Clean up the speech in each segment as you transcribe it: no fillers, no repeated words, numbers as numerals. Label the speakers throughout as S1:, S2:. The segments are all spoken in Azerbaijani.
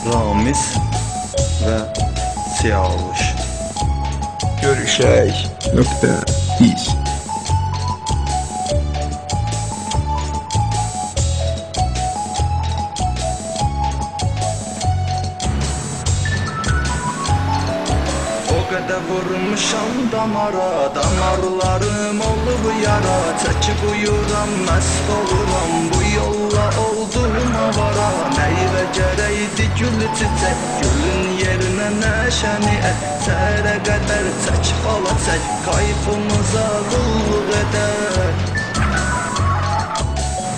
S1: Ramiz və Siyavuş.
S2: Görüşək.biz
S1: O qədər vurmuşam damara, damarlarım olub yara. Çəkib uyuram, məst oluram, bu yolla oldum avara. Nəyivə gərəkdi gül çiçək, gülün yerinə nəşəni ət. Səhərə qədər çək bala çək, qayfımıza qulluq edər.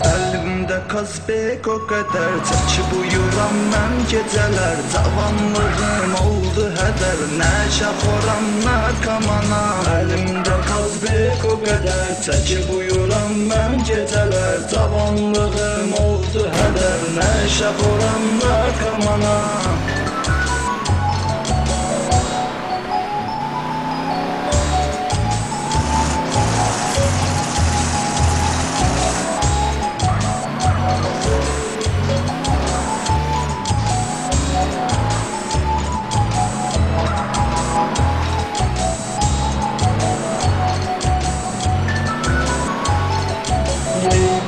S1: Əlimdə Kazbek o qədər, çəkib uyuram mən gecələr. Cavanlığım oldu hədər, nə şaxoram, nə kamana. Əlimdə Kazbek o qədər, çəkib uyuram mən gecələr. Cavanlığım oldu hədər, nə şaxoram, nə kamana.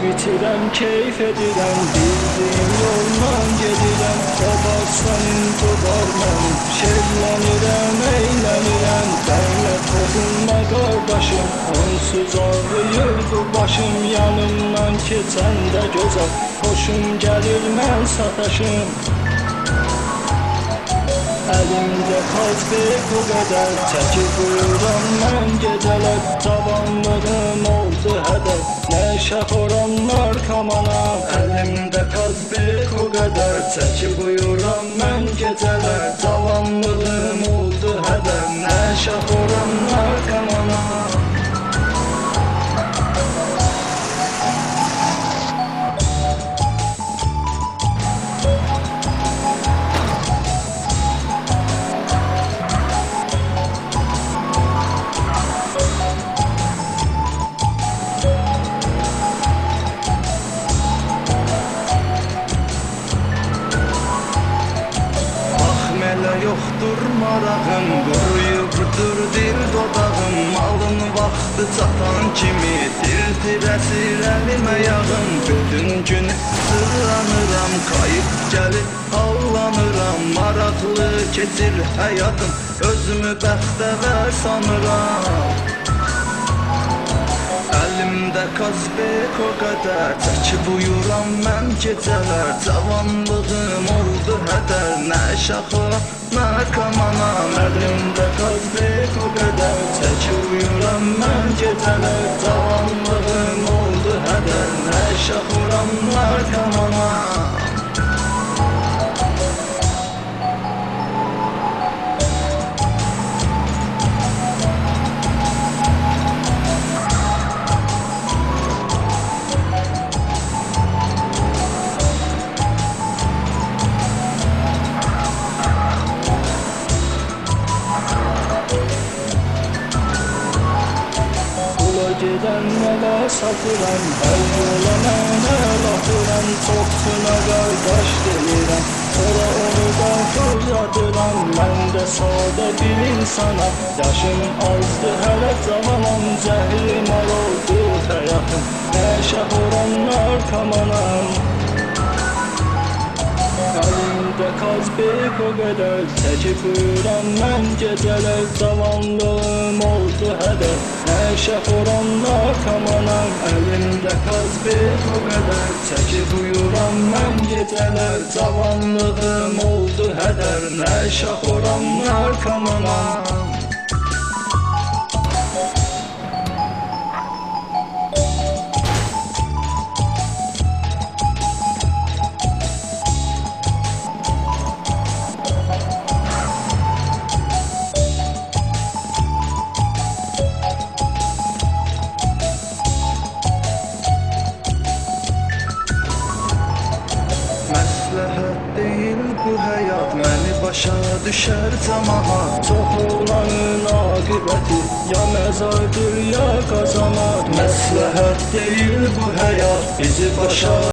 S3: Bitirəm, keyf edirəm, bildiyim yolla gedirəm. O başlanın tutar mən, şevlənirəm, eylənirəm. Bənlə toxunma qardaşım, onsuz ağrıyırdı başım. Yanımdan keçəndə gözəl, xoşum gəlir mən sataşım. Əlimdə Kazbek o qədər, çəkib uyuram mən gecələr. Cavanlığım oldu hədər, nə şəxoranlar kamana. Əlimdə Kazbek o qədər, çəkib uyuram mən gecələr. Cavanlığım oldu hədər, nə şəxoranlar kamana. Yoxdur marağım, quruyubdur dil dodağım. Malın vaxtı çatan kimi tir-tir əsir əlim ayağım. Bütün gün sırlanıram, kayıp gəlib hallanıram. Maraqlı keçir həyatım, özümü bəxtəvər sanıram. Əlimdə Kazbek o qədər, çəkib uyuram mən gecələr. Cavanlığım oldu hədər, nə şaxoram, nə kamana. Əlimdə Kazbek o qədər, çəkib uyuram mən gecələr. Cavanlığım oldu hədər, nə şaxoram, nə kamana. Gedən nələ satıram, hər yola mənə latıram. Çoxsuna qardaş deyirəm, sonra onu da fırladıram. Mən də sadə bir insanam, yaşım azdı, hələ cavanam. Zəhri mal oldu həyatım, nə şəxoranlar kamanam. Əlimdə Kazbek o qədər, çəkib uyuram mən gecələr. Cavanlığım oldu hədər, nə şəxoranlar kamanam. Əlimdə Kazbek o qədər, çəkib uyuram mən gecələr. Cavanlığım oldu hədər, nə şəxoranlar kamanam.
S1: bu həyat məni başa düşər camaat.
S3: Çox olanın aqibəti ya məzardır ya qazanat.
S1: Məsləhət deyil bu həyat bizi başa